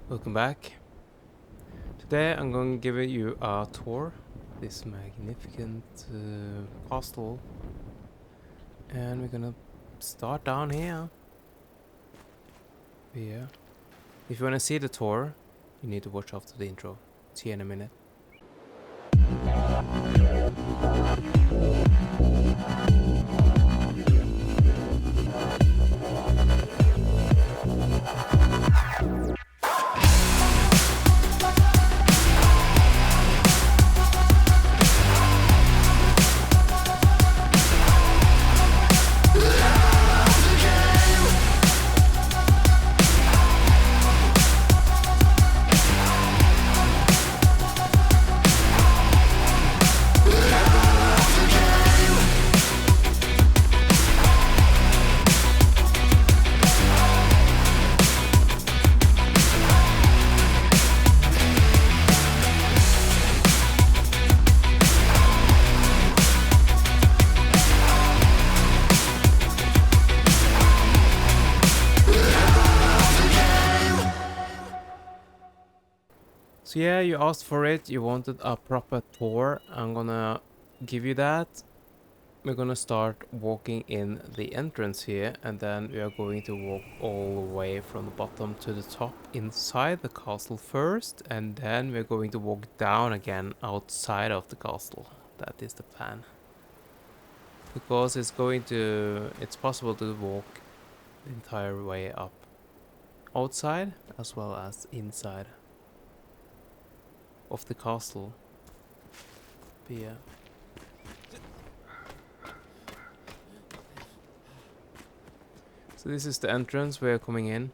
Welcome back. Today I'm going to give you a tour of this magnificent castle, and we're gonna start down here. Yeah. If you want to see the tour, you need to watch after the intro. See you in a minute. So yeah, you asked for it, you wanted a proper tour. I'm gonna give you that. We're gonna start walking in the entrance here, and then we are going to walk all the way from the bottom to the top inside the castle first, and then we're going to walk down again outside of the castle. That is the plan. Because it's possible to walk the entire way up outside as well as inside of the castle. But yeah. So this is the entrance we're coming in.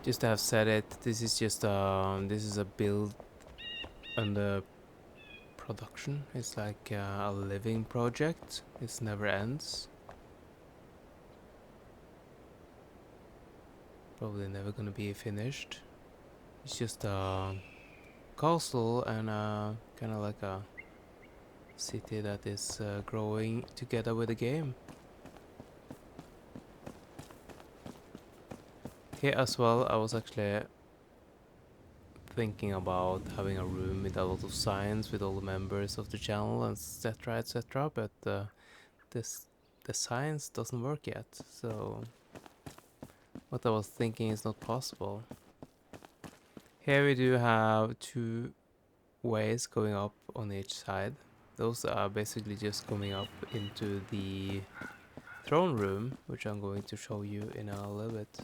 Just to have said it, this is just this is a build under production. It's like a living project. It never ends. Probably never gonna be finished. It's just a castle and kind of like a city that is growing together with the game. Here as well, I was actually thinking about having a room with a lot of signs with all the members of the channel, etc, etc, but the science doesn't work yet, so what I was thinking is not possible. Here we do have two ways going up on each side. Those are basically just coming up into the throne room, which I'm going to show you in a little bit.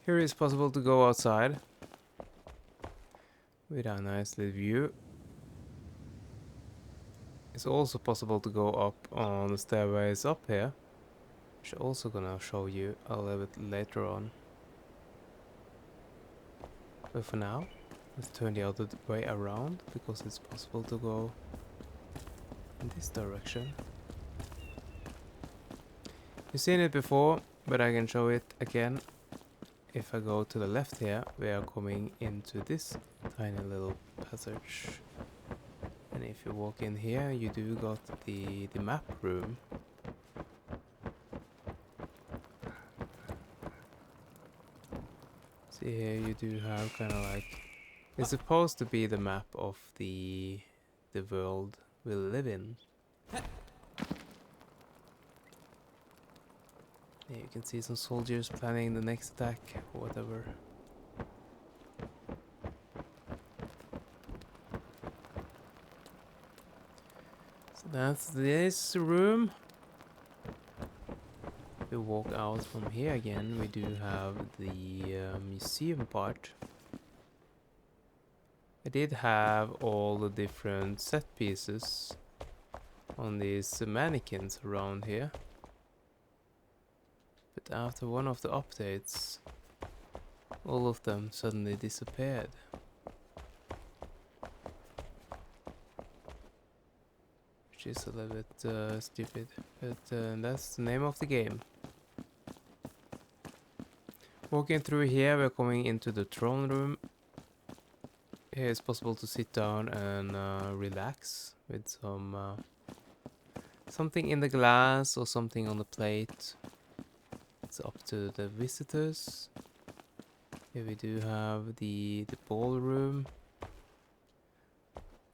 Here it's possible to go outside with a nice little view. It's also possible to go up on the stairways up here, which I'm also gonna show you a little bit later on. But for now, let's turn the other way around, because it's possible to go in this direction. You've seen it before, but I can show it again. If I go to the left here, we are coming into this tiny little passage. And if you walk in here, you do got the map room. See here, you do have kind of like, it's supposed to be the map of the world we live in. Yeah, you can see some soldiers planning the next attack or whatever. So that's this room. If we walk out from here again, we do have the museum part. I did have all the different set pieces on these mannequins around here. But after one of the updates, all of them suddenly disappeared. which is a little bit stupid, but that's the name of the game. Walking through here, we're coming into the throne room. Here it's possible to sit down and relax with some something in the glass or something on the plate. It's up to the visitors. Here we do have the ballroom.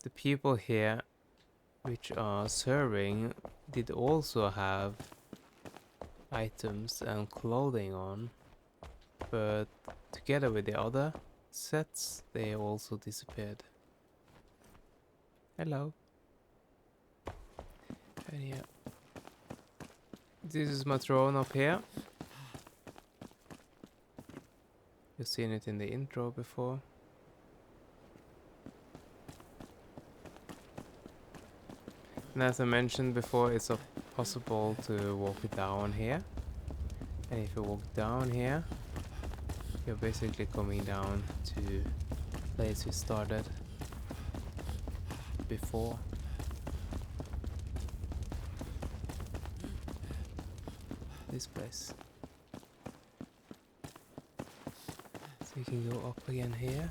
The people here which are serving did also have items and clothing on, but together with the other sets they also disappeared. Hello. And yeah, this is my throne up here. You've seen it in the intro before. And as I mentioned before, it's possible to walk down here. And if you walk down here, you're basically coming down to the place you started before. This place. So you can go up again here.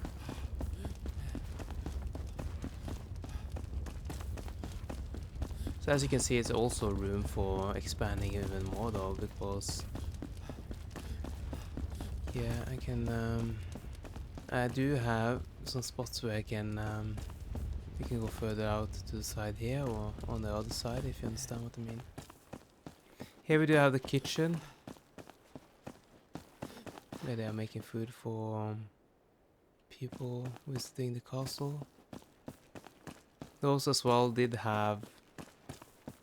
So as you can see, it's also room for expanding even more though, because yeah, I do have some spots where you can go further out to the side here or on the other side, if you understand what I mean. Here we do have the kitchen, where they are making food for people visiting the castle. Those as well did have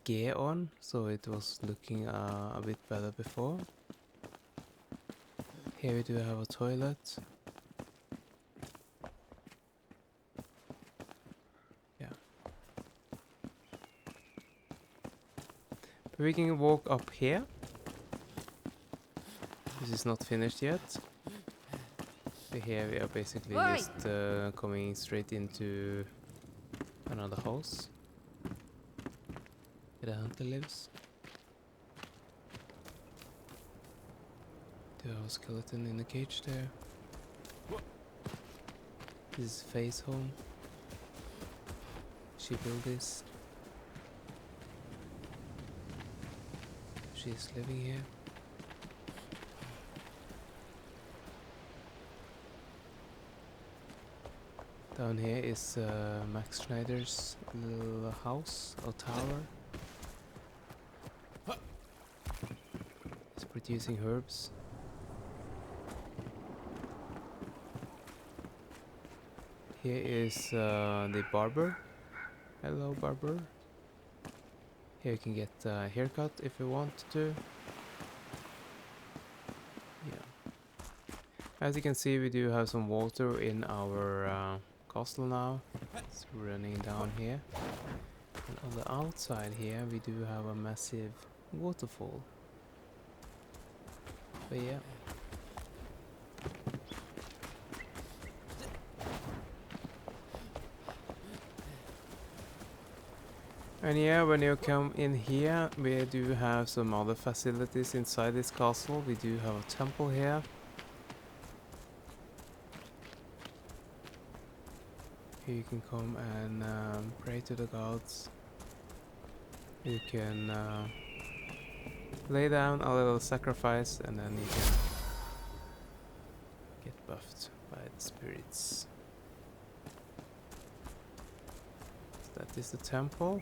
gear on, so it was looking a bit better before. Here we do have a toilet. Yeah. But we can walk up here. This is not finished yet. So here we are basically just coming straight into another house. Where the hunter lives. Do have a skeleton in the cage there. This is Faye's home. She built this. She's living here. Down here is Max Schneider's little house or tower. He's producing herbs. Here is the barber. Hello, barber. Here you can get a haircut if you want to. Yeah. As you can see, we do have some water in our castle now. It's running down here. And on the outside here, we do have a massive waterfall. But yeah. And yeah, when you come in here, we do have some other facilities inside this castle. We do have a temple here. Here you can come and pray to the gods. You can lay down a little sacrifice and then you can get buffed by the spirits. So that is the temple.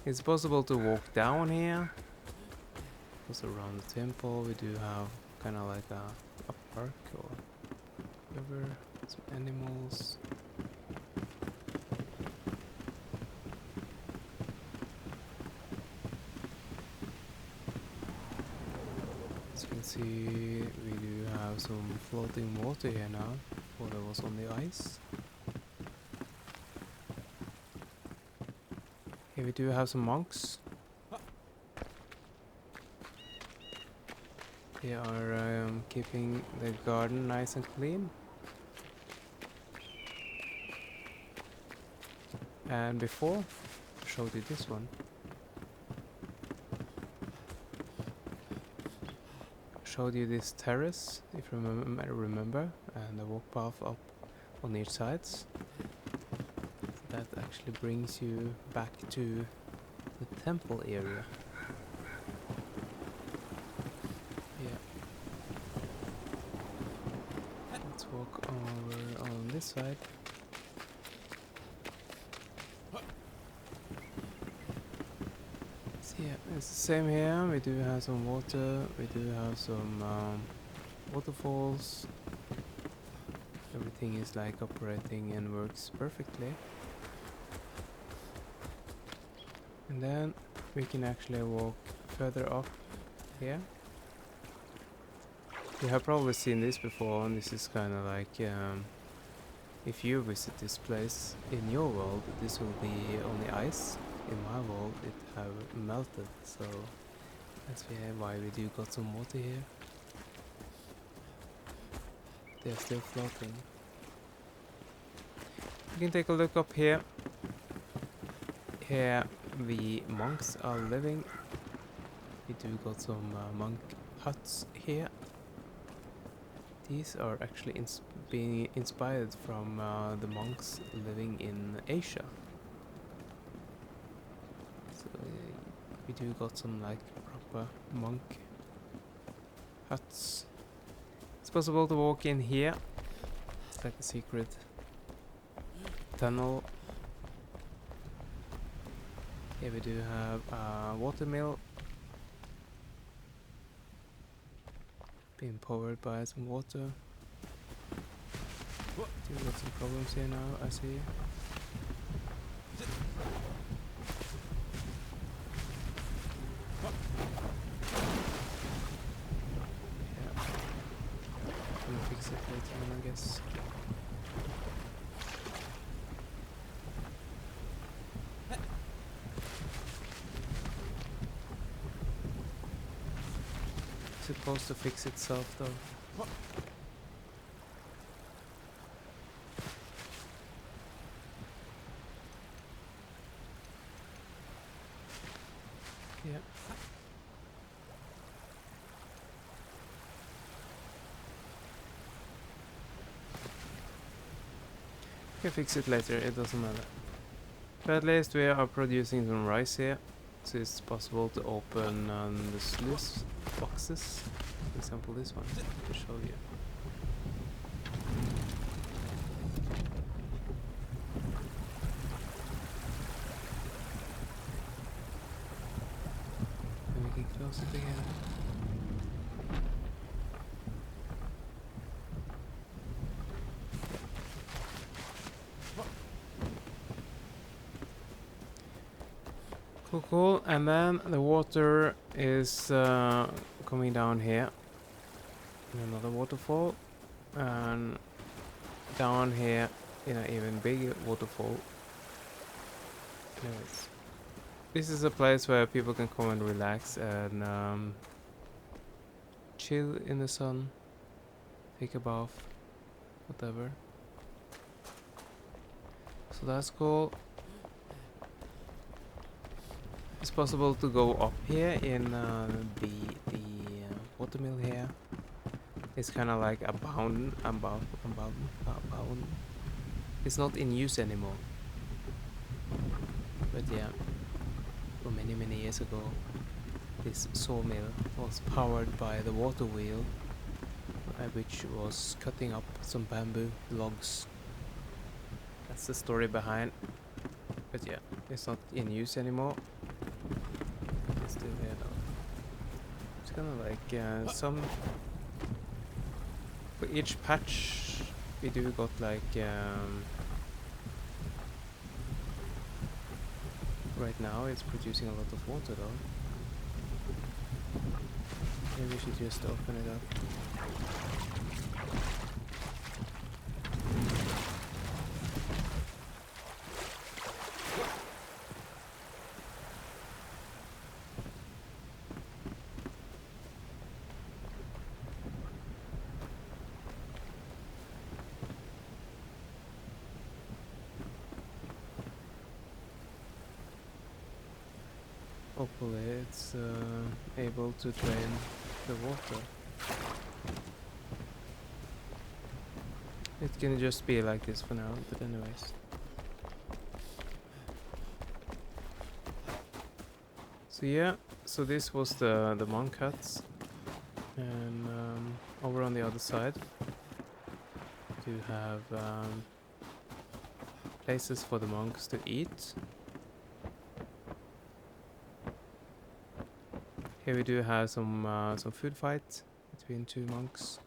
It's possible to walk down here. Also around the temple we do have kind of like a park or whatever, some animals. As you can see, we do have some floating water here now, before there was on the ice. Here we do have some monks. They are keeping the garden nice and clean. And before, I showed you this one. Showed you this terrace, if you remember, and a walk path up on each sides. That actually brings you back to the temple area. Yeah. Let's walk over on this side. So yeah, it's the same here. We do have some water. We do have some waterfalls. Everything is like operating and works perfectly. And then we can actually walk further up here. You have probably seen this before, and this is kind of like if you visit this place in your world, this will be only ice. In my world, it have melted, so that's why we do got some water here. They're still floating. You can take a look up here. Here the monks are living. We do got some monk huts here. These are actually being inspired from the monks living in Asia. So we do got some like proper monk huts. It's possible to walk in here. It's like a secret tunnel. Here we do have a water mill being powered by some water. Do got some problems here now, I see. Yeah. Gonna fix it later on, I guess. Supposed to fix itself though. Yeah. We can fix it later, it doesn't matter. But at least we are producing some rice here, so it's possible to open the sluice boxes. For example, this one to show you. And we can close it again. Cool, cool. And then the water is coming down here in another waterfall, and down here in an even bigger waterfall. Anyways, this is a place where people can come and relax and chill in the sun, take a bath, whatever. So that's cool. It's possible to go up here in the watermill here. It's kind of like abound. It's not in use anymore. But yeah, for many years ago, this sawmill was powered by the water wheel, which was cutting up some bamboo logs. That's the story behind. But yeah, it's not in use anymore. It's still here though. It's kind of like some. For each patch, we do got like right now it's producing a lot of water though. Maybe we should just open it up. hopefully it's able to drain the water. It can just be like this for now, but anyways. So yeah, so this was the monk huts, and over on the other side we do have places for the monks to eat. Here we do have some food fight between two monks,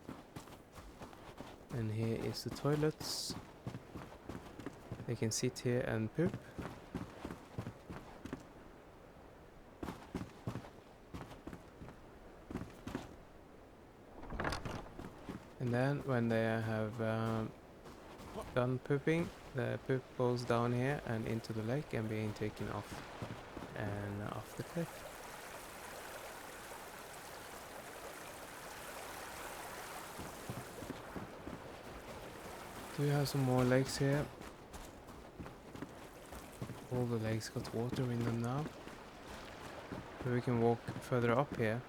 and here is the toilets. They can sit here and poop. And then when they have done pooping, the poop goes down here and into the lake and being taken off and off the cliff. Do we have some more lakes here? All the lakes got water in them now. So we can walk further up here.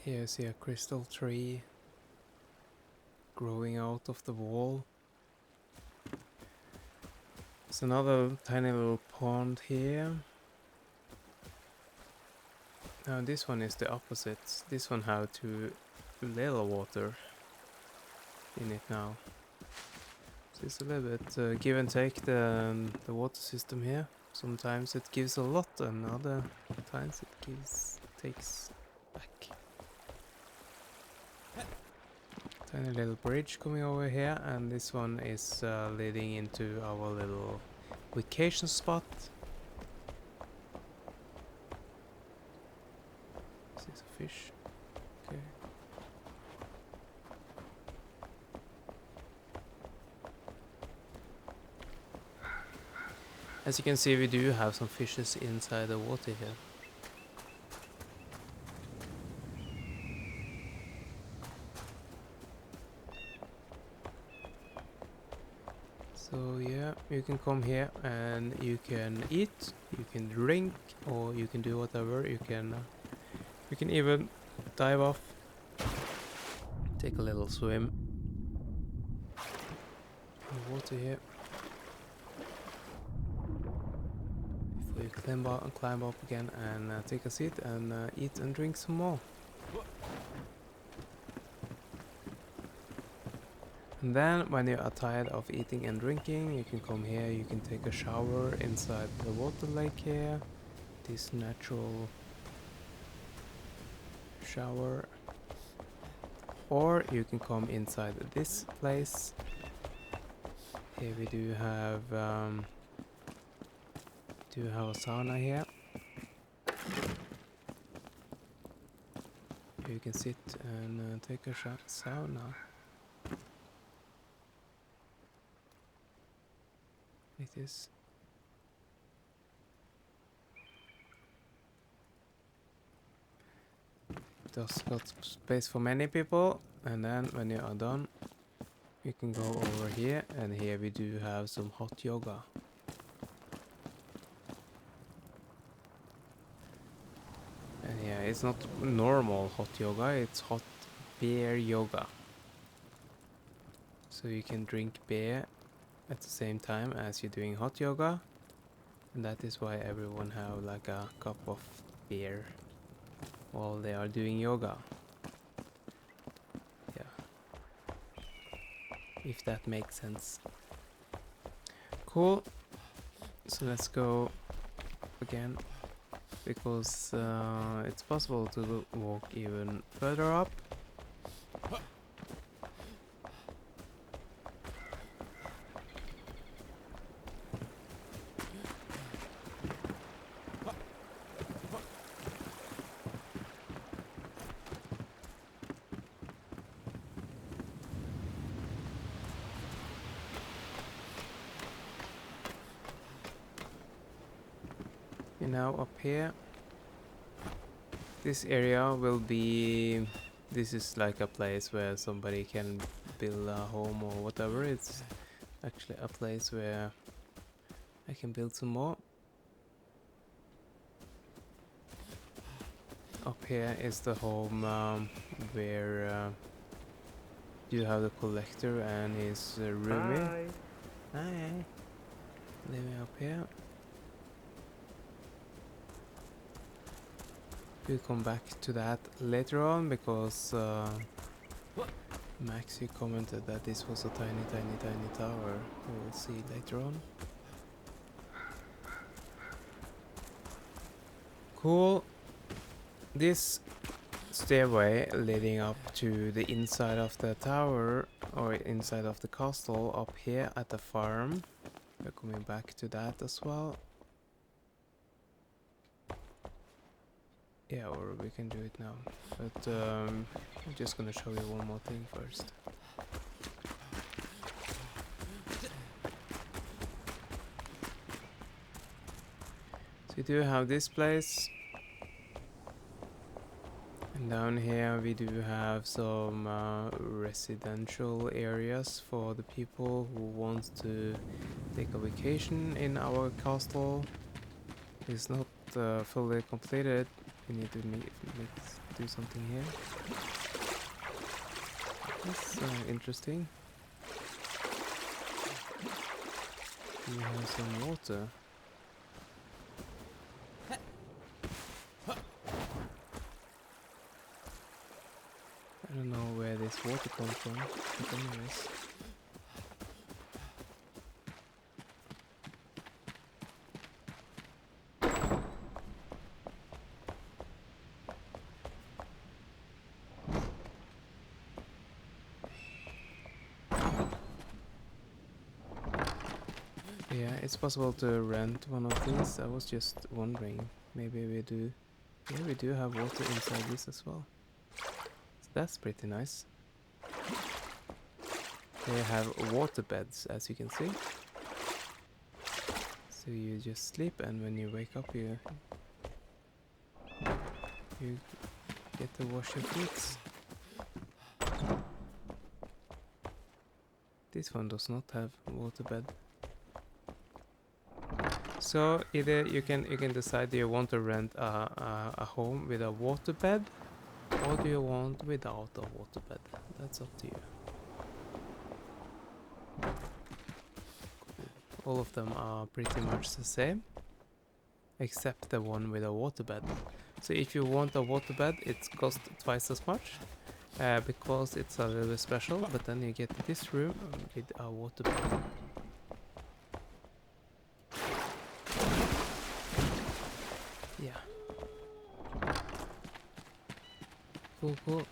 Here you see a crystal tree growing out of the wall. There's another tiny little pond here. Now this one is the opposite. This one has too little water in it now. So it's a little bit give and take the water system here. Sometimes it gives a lot and other times it takes back. Tiny little bridge coming over here, and this one is leading into our little vacation spot. This is a fish. Okay. As you can see, we do have some fishes inside the water here. So yeah, you can come here and you can eat, you can drink, or you can do whatever. You can even dive off, take a little swim in the water here before you climb up again and take a seat and eat and drink some more. And then when you are tired of eating and drinking, you can come here, you can take a shower inside the water lake here. This natural shower. Or you can come inside this place. Here we do have a sauna here. You can sit and take a sauna. Like this. Just got space for many people, and then when you are done, you can go over here, and here we do have some hot yoga. And yeah, it's not normal hot yoga, it's hot beer yoga. So you can drink beer at the same time as you're doing hot yoga, and that is why everyone have like a cup of beer while they are doing yoga. Yeah, if that makes sense. Cool. So let's go again, because it's possible to walk even further up. You're now up here, This area will be... This is like a place where somebody can build a home or whatever. It's actually a place where I can build some more. Up here is the home where you have the collector and his roomie. Hi. Hi. Living up here. We'll come back to that later on because Max, you commented that this was a tiny tower. We'll see later on. Cool. This stairway leading up to the inside of the tower or inside of the castle up here at the farm. We're coming back to that as well. Yeah, or we can do it now. But I'm just gonna show you one more thing first. So we do have this place. And down here we do have some residential areas for the people who want to take a vacation in our castle. It's not fully completed. We need to do something here. That's interesting. We have some water. I don't know where this water comes from, but anyways. Yeah, it's possible to rent one of these. I was just wondering, maybe we do. Yeah, we do have water inside this as well. So that's pretty nice. They have water beds, as you can see. So you just sleep, and when you wake up, you get to wash your feet. This one does not have water bed. So either you can decide, do you want to rent a home with a water bed, or do you want without a water bed? That's up to you. All of them are pretty much the same, except the one with a waterbed. So if you want a waterbed, it costs twice as much, because it's a little bit special, but then you get this room with a waterbed. Yeah. Cool, cool.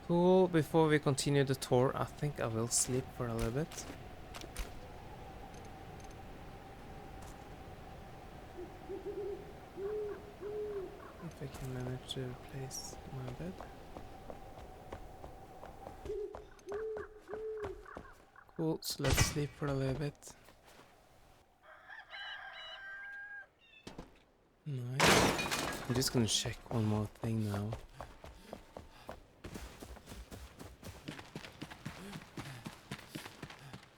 Cool. Before we continue the tour, I think I will sleep for a little bit. If I can manage to place my bed. Cool, so let's sleep for a little bit. Nice. I'm just gonna check one more thing now.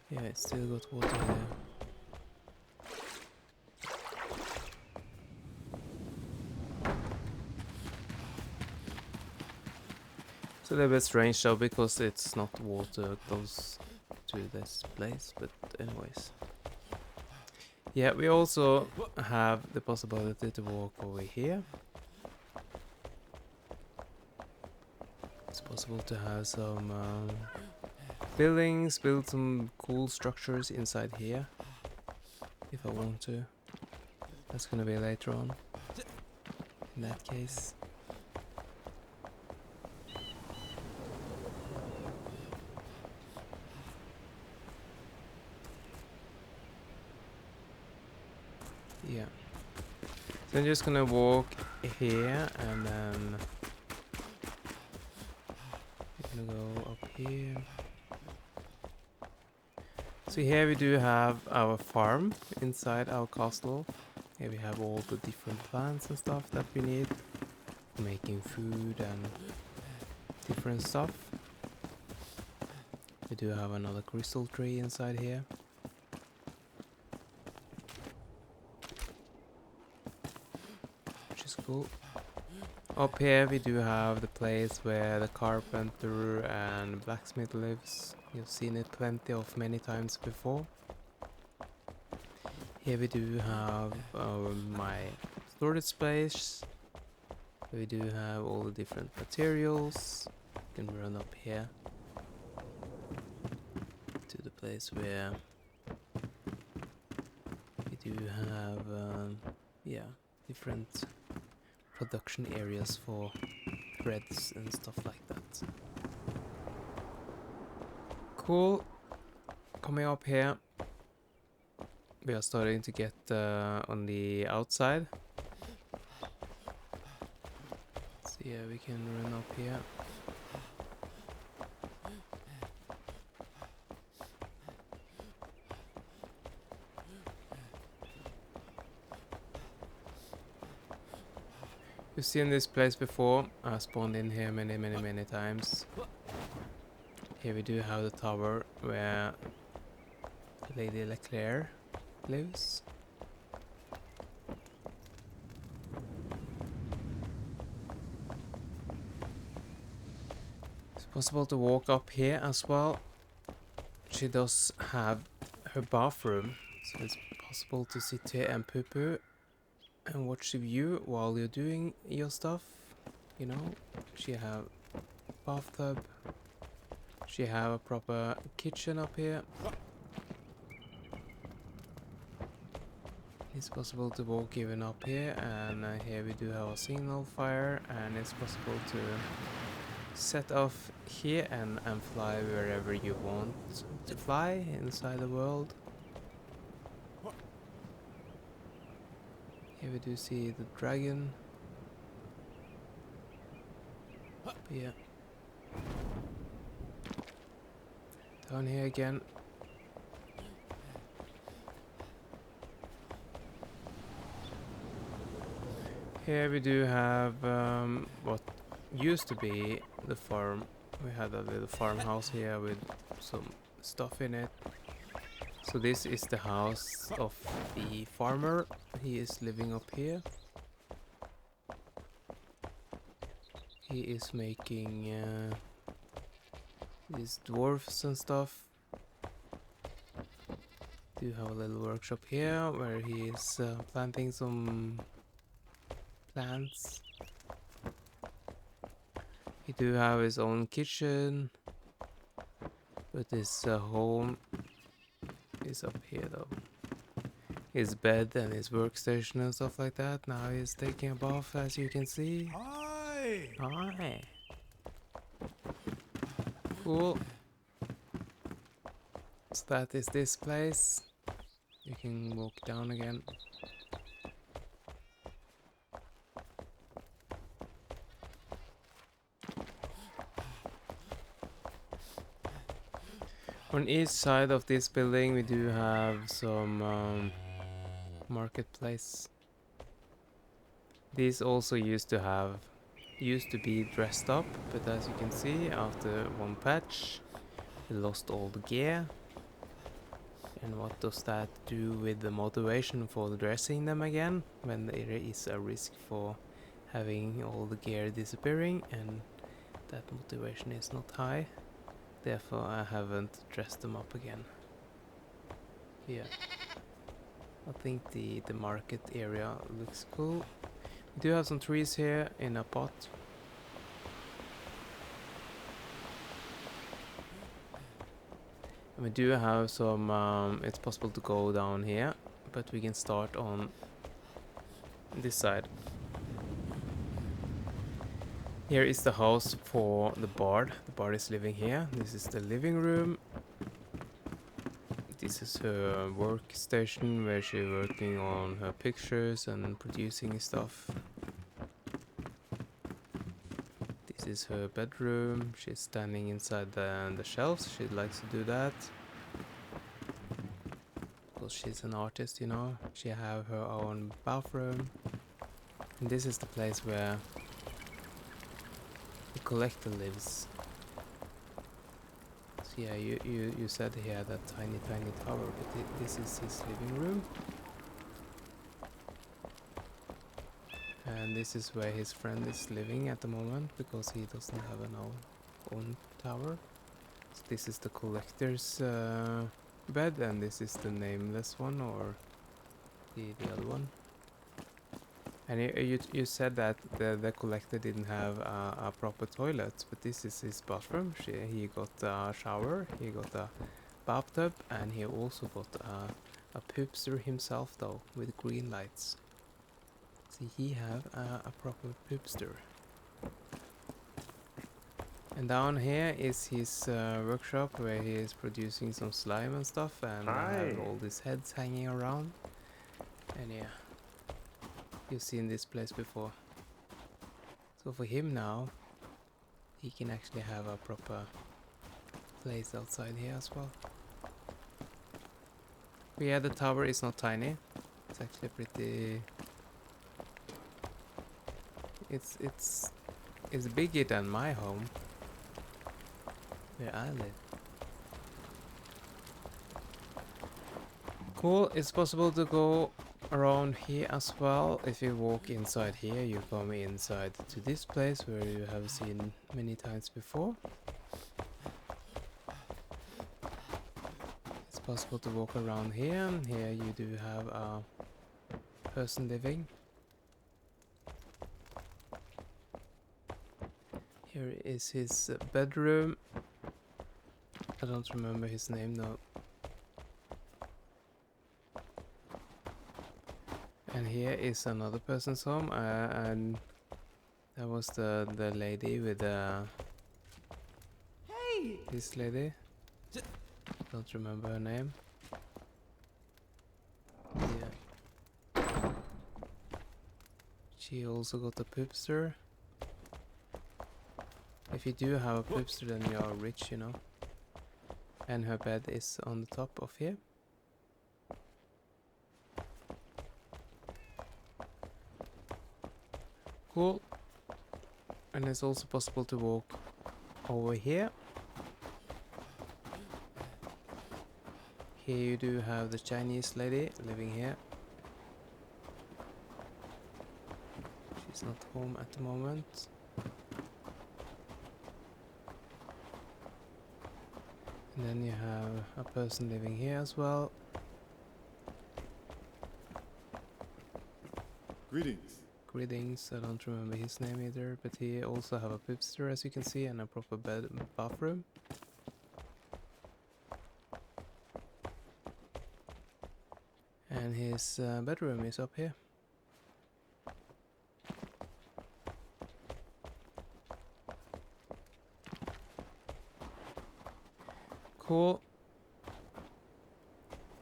Yeah, it's still got water here. It's a little bit strange though, because it's not water close to this place, but anyways. Yeah, we also have the possibility to walk over here. It's possible to have some buildings, build some cool structures inside here, if I want to. That's gonna be later on, in that case. Yeah. So I'm just gonna walk here and then Gonna go up here. So here we do have our farm inside our castle. Here we have all the different plants and stuff that we need for making food and different stuff. We do have another crystal tree inside here. Which is cool. Up here we do have the place where the carpenter and blacksmith lives. You've seen it plenty of many times before. Here we do have my storage space. We do have all the different materials. You can run up here to the place where we do have yeah, different production areas for threads and stuff like that. Cool. Coming up here, we are starting to get on the outside. So yeah, we can run up here. You've seen this place before. I spawned in here many times. Here we do have the tower where Lady Leclerc lives. It's possible to walk up here as well. She does have her bathroom, so it's possible to sit here and poo-poo and watch the view while you're doing your stuff. You know, she have bathtub. She have a proper kitchen up here. It's possible to walk even up here, and here we do have a signal fire, and it's possible to set off here and fly wherever you want to fly inside the world. Here we do see the dragon. Up here. Down here again. Here we do have what used to be the farm. We had a little farmhouse here with some stuff in it. So this is the house of the farmer. He is living up here. He is making these dwarfs and stuff. Do have a little workshop here where he is planting some plants. He do have his own kitchen, but his home is up here though. His bed and his workstation and stuff like that. Now he's taking a bath, as you can see. Hi. Hi. Cool. So that is this place. You can walk down again. On each side of this building we do have some marketplace. These also used to be dressed up, but as you can see, after one patch we lost all the gear. And what does that do with the motivation for dressing them again when there is a risk for having all the gear disappearing, and that motivation is not high? Therefore I haven't dressed them up again. Yeah. I think the market area looks cool. We do have some trees here in a pot. And we do have some, it's possible to go down here, but we can start on this side. Here is the house for the bard. The bard is living here. This is the living room. This is her workstation where she's working on her pictures and producing stuff. This This is her bedroom. She's standing inside the shelves. She likes to do that. Because she's an artist, you know. She have her own bathroom. And this is the place where the collector lives. So yeah, you said he had a tiny tower, but this is his living room. And this is where his friend is living at the moment, because he doesn't have an own tower. So this is the collector's bed, and this is the nameless one, or the other one. And you said that the collector didn't have a proper toilet, but this is his bathroom. He got a shower, he got a bathtub, and he also got a poopster himself, though, with green lights. See, he have a proper poopster. And down here is his workshop, where he is producing some slime and stuff, and I have all these heads hanging around. And yeah, you've seen this place before. So for him now, he can actually have a proper place outside here as well. But yeah, the tower is not tiny. It's actually pretty... It's bigger than my home, where I live. Cool, it's possible to go around here as well. If you walk inside here, you come inside to this place where you have seen many times before. It's possible to walk around here. Here you do have a person living. Here is his bedroom. I don't remember his name though. And here is another person's home, and that was the lady with this lady. Don't remember her name. Yeah. She also got a poopster. If you do have a poopster, then you are rich, you know. And her bed is on the top of here. Cool. And it's also possible to walk over here. Here you do have the Chinese lady living here. She's not home at the moment. And then you have a person living here as well. Greetings. Greetings, I don't remember his name either, but he also have a poopster, as you can see, and a proper bed and bathroom. And his bedroom is up here. Cool.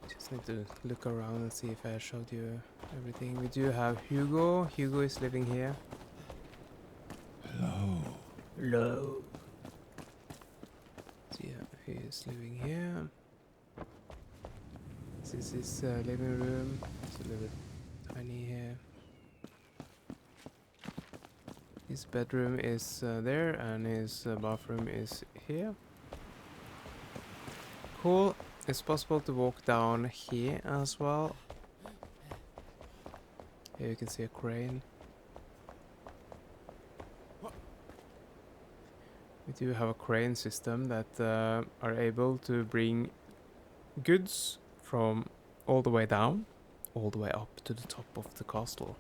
Just need to look around and see if I showed you everything. We do have Hugo. Hugo is living here. Hello. Hello. So yeah, he is living here. This is his living room. It's a little bit tiny here. His bedroom is there, and his bathroom is here. Cool. It's possible to walk down here as well. Here you can see a crane. We do have a crane system that are able to bring goods from all the way down, all the way up to the top of the castle.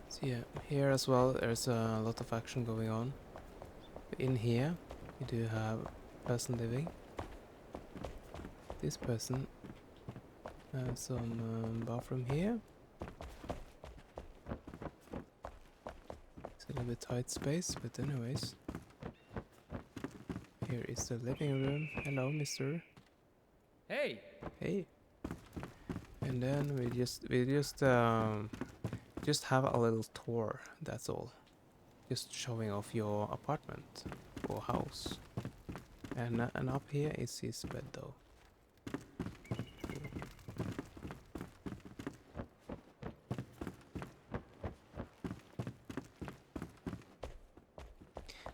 So yeah, here as well there's a lot of action going on. In here you do have a person living. This person has some bathroom here. It's a little bit tight space, but anyways. Here is the living room. Hello, mister. Hey! Hey. And then we just just have a little tour, that's all. Just showing off your apartment or house. And up here is his bed though.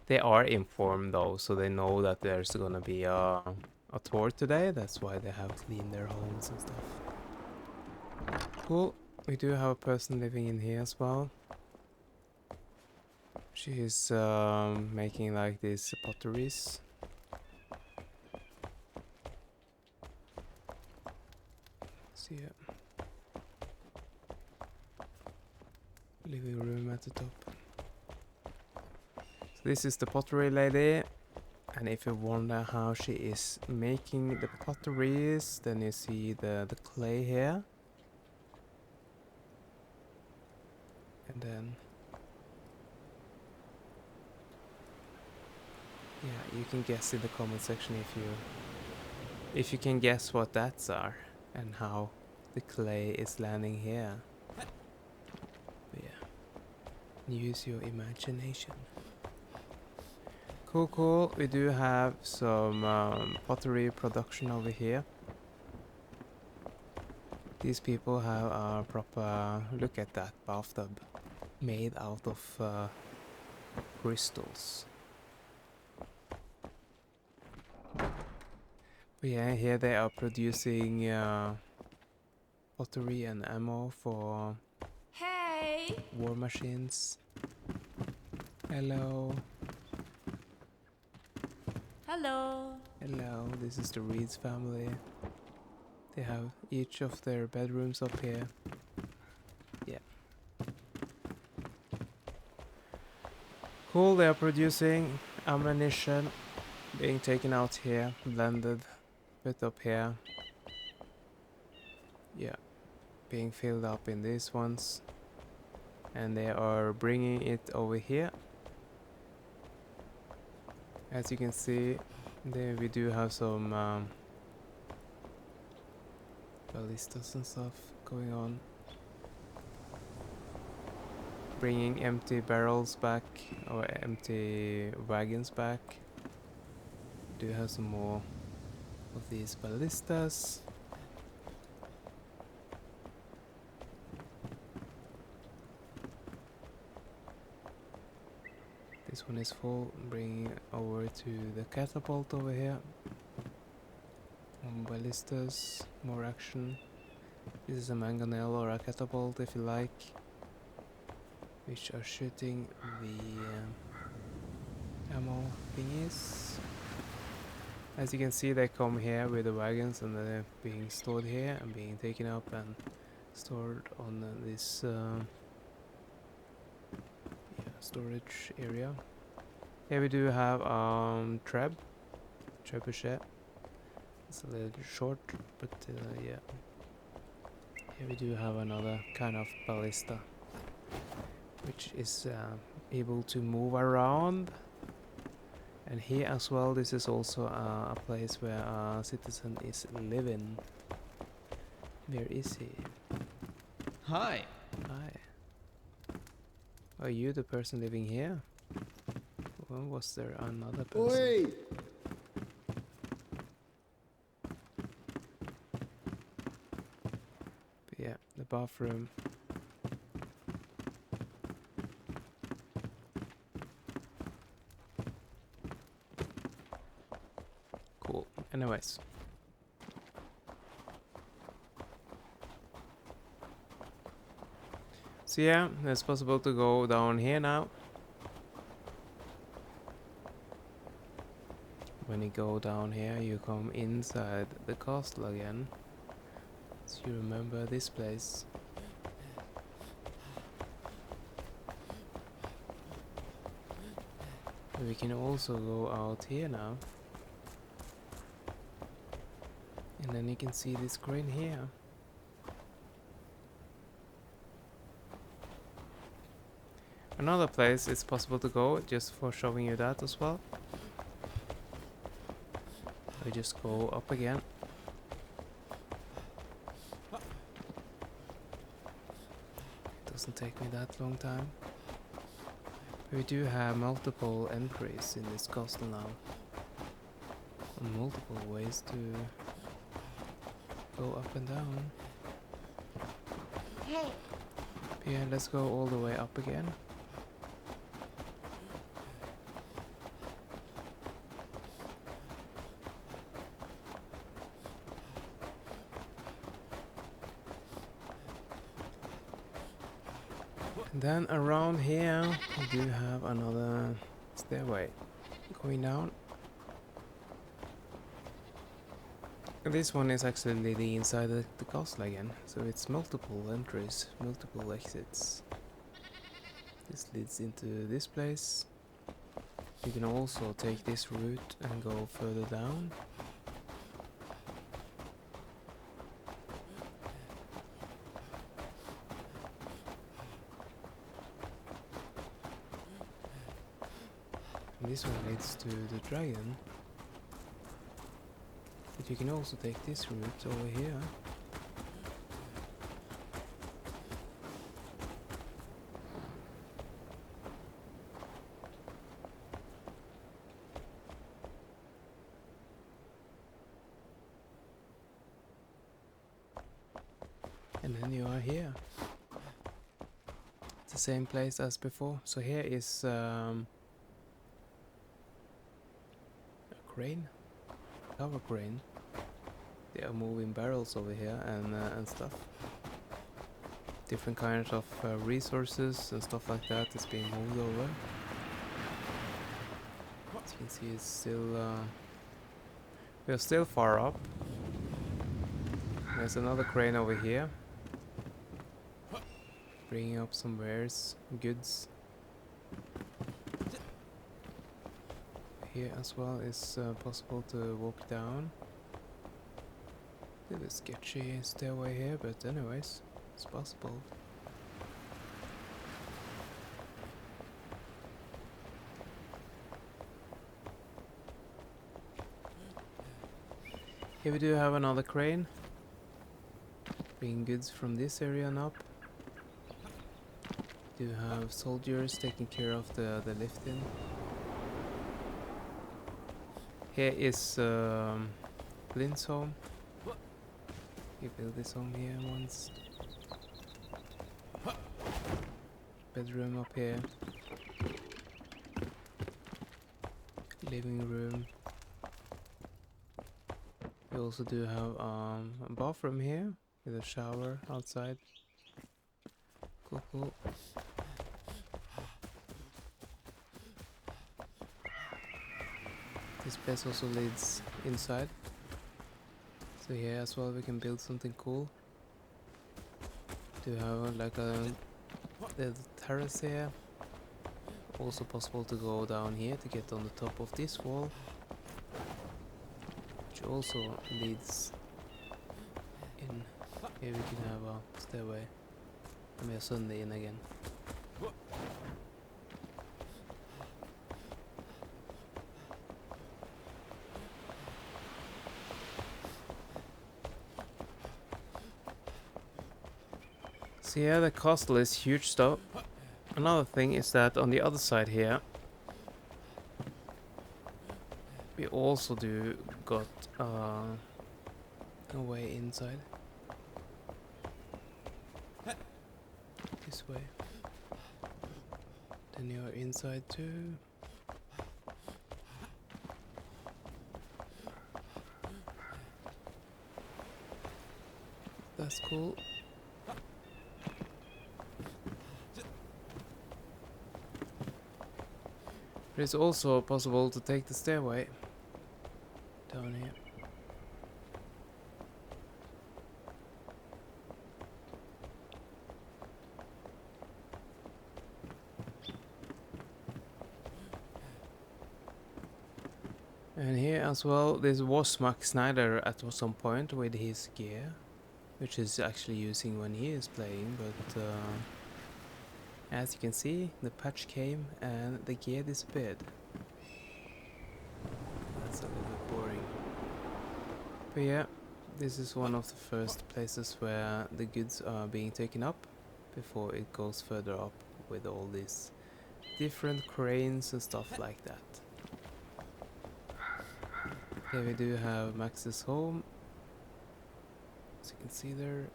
They are informed though, so they know that there's gonna be a tour today. That's why they have cleaned their homes and stuff. Cool. We do have a person living in here as well. She's making like these potteries. See ya. Living room at the top. So this is the pottery lady. And if you wonder how she is making the potteries, then you see the clay here. And then, yeah, you can guess in the comment section if you can guess what that's are and how the clay is landing here. But yeah, use your imagination. Cool, cool. We do have some pottery production over here. These people have a proper look at that bathtub made out of crystals. But yeah, here they are producing pottery and ammo for war machines. Hello. Hello. Hello, this is the Reeds family. They have each of their bedrooms up here. Yeah. Cool, they are producing ammunition being taken out here, blended, put up here. Yeah, being filled up in these ones. And they are bringing it over here. As you can see, there we do have some ballistas and stuff going on. Bringing empty barrels back, or empty wagons back. Do have some more of these ballistas. This one is full, bringing it over to the catapult over here. More ballistas, more action. This is a mangonel or a catapult if you like, which are shooting the ammo thingies. As you can see, they come here with the wagons and they're being stored here and being taken up and stored on this storage area. Here we do have trebuchet. It's a little short, but yeah. Here we do have another kind of ballista, which is able to move around. And here as well, this is also a place where a citizen is living. Where is he? Hi. Hi. Are you the person living here? Or was there another person? Oi! But yeah, the bathroom. Cool. Anyways. So yeah, it's possible to go down here now. When you go down here, you come inside the castle again. So you remember this place. And we can also go out here now. And then you can see this screen here. Another place it's possible to go, just for showing you that as well. We just go up again. doesn't take me that long time. We do have multiple entries in this castle now. And multiple ways to go up and down. Hey, Yeah, let's go all the way up again. And then around here we do have another stairway going down. And this one is actually leading inside the castle again, so it's multiple entries, multiple exits. This leads into this place. You can also take this route and go further down. And this one leads to the dragon. But you can also take this route over here. And then you are here. It's the same place as before. So here is a crane, tower crane. They are moving barrels over here and stuff. Different kinds of resources and stuff like that is being moved over. As you can see, it's still we are still far up. There's another crane over here, bringing up some wares, goods. Here as well is possible to walk down. Bit of a sketchy stairway here, but anyways, it's possible. Here we do have another crane, bringing goods from this area and up. Do have soldiers taking care of the lifting. Here is Lynn's home. He built this home here once. Bedroom up here. Living room. We also do have a bathroom here with a shower outside. Cool, cool. This place also leads inside. So here as well we can build something cool. Do have like a little terrace here. Also possible to go down here to get on the top of this wall, which also leads in. Here we can have a stairway. And we are suddenly in again. So yeah, the castle is huge though. Another thing is that on the other side here, we also do got a way inside. This way. Then you are inside too. That's cool. But it's also possible to take the stairway down here. And here as well, this was Max Snyder at some point with his gear, which is actually using when he is playing, but as you can see, the patch came and the gear disappeared. That's a little bit boring. But yeah, this is one of the first places where the goods are being taken up. before it goes further up with all these different cranes and stuff like that. Here we do have Max's home. As you can see there,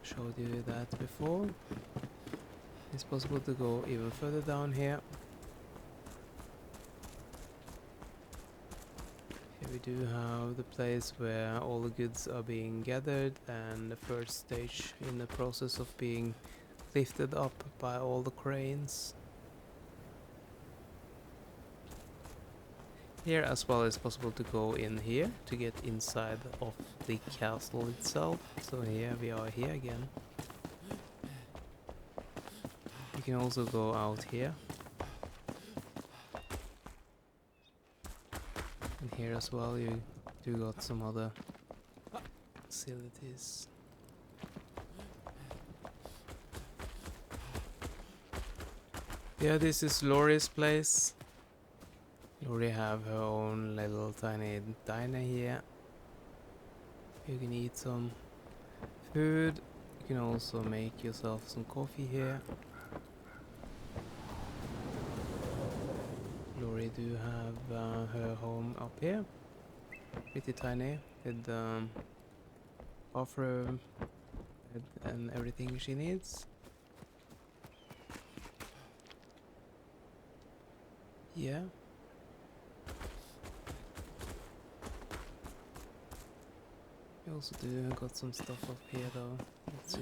showed you that before. It's possible to go even further down here. Here we do have the place where all the goods are being gathered and the first stage in the process of being lifted up by all the cranes. Here as well it's possible to go in here to get inside of the castle itself. So here we are here again. You can also go out here. And here as well you do got some other facilities. Yeah, this is Lori's place. Lori have her own little tiny diner here. You can eat some food. You can also make yourself some coffee here. Lori do have her home up here. Pretty tiny with bathroom and everything she needs. Yeah. We also do got some stuff up here though. Let's see.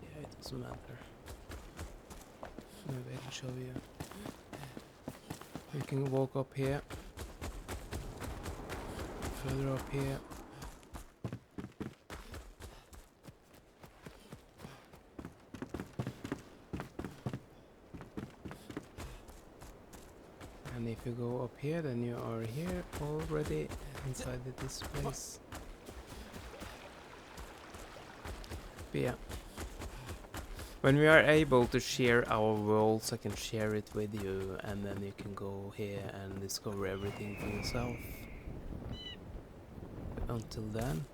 Yeah, it doesn't matter. Maybe I can show you. We can walk up here. Further up here. And if you go up here, then you are here already inside this place. But yeah. When we are able to share our worlds, I can share it with you, and then you can go here and discover everything for yourself. But until then,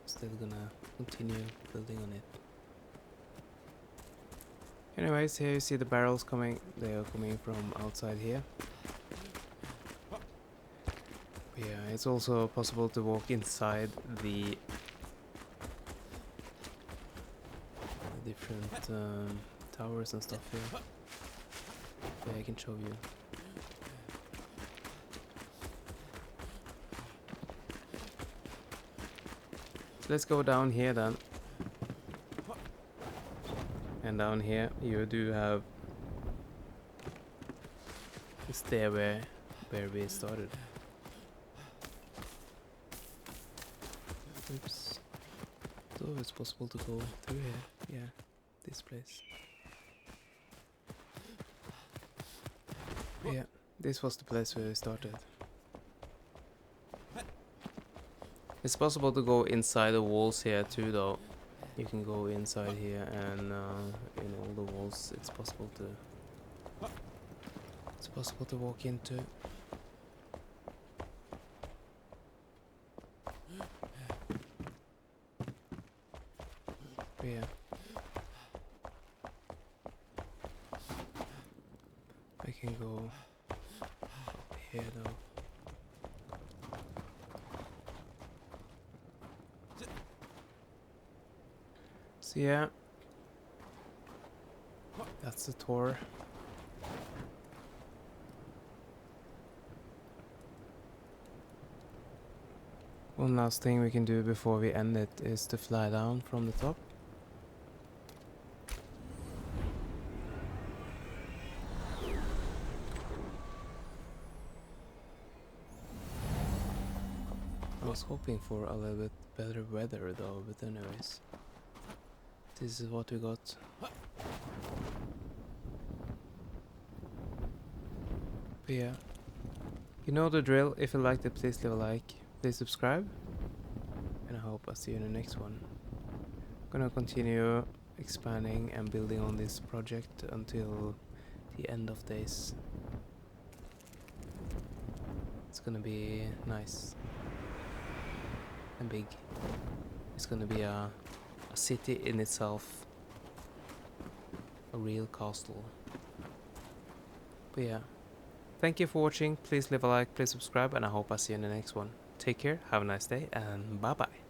still gonna continue building on it. Anyways, here you see the barrels coming. They are coming from outside here. Yeah, it's also possible to walk inside the different towers and stuff here. Yeah, I can show you. So let's go down here then. And down here you do have the stairway where we started. Oops. So it's possible to go through here. Yeah, this place. Yeah, this was the place where we started. It's possible to go inside the walls here too though. You can go inside here and in all the walls it's possible to walk into. But yeah. I can go up here though. So yeah, that's the tour. One last thing we can do before we end it is to fly down from the top. I was hoping for a little bit better weather though, but anyways. This is what we got. But yeah. You know the drill. If you liked it, please leave a like. Please subscribe. And I hope I see you in the next one. I'm gonna continue expanding and building on this project until the end of days. It's gonna be nice. and big. It's gonna be a city in itself. A real castle. But yeah. Thank you for watching. Please leave a like, please subscribe, and I hope I see you in the next one. Take care, have a nice day, and bye bye.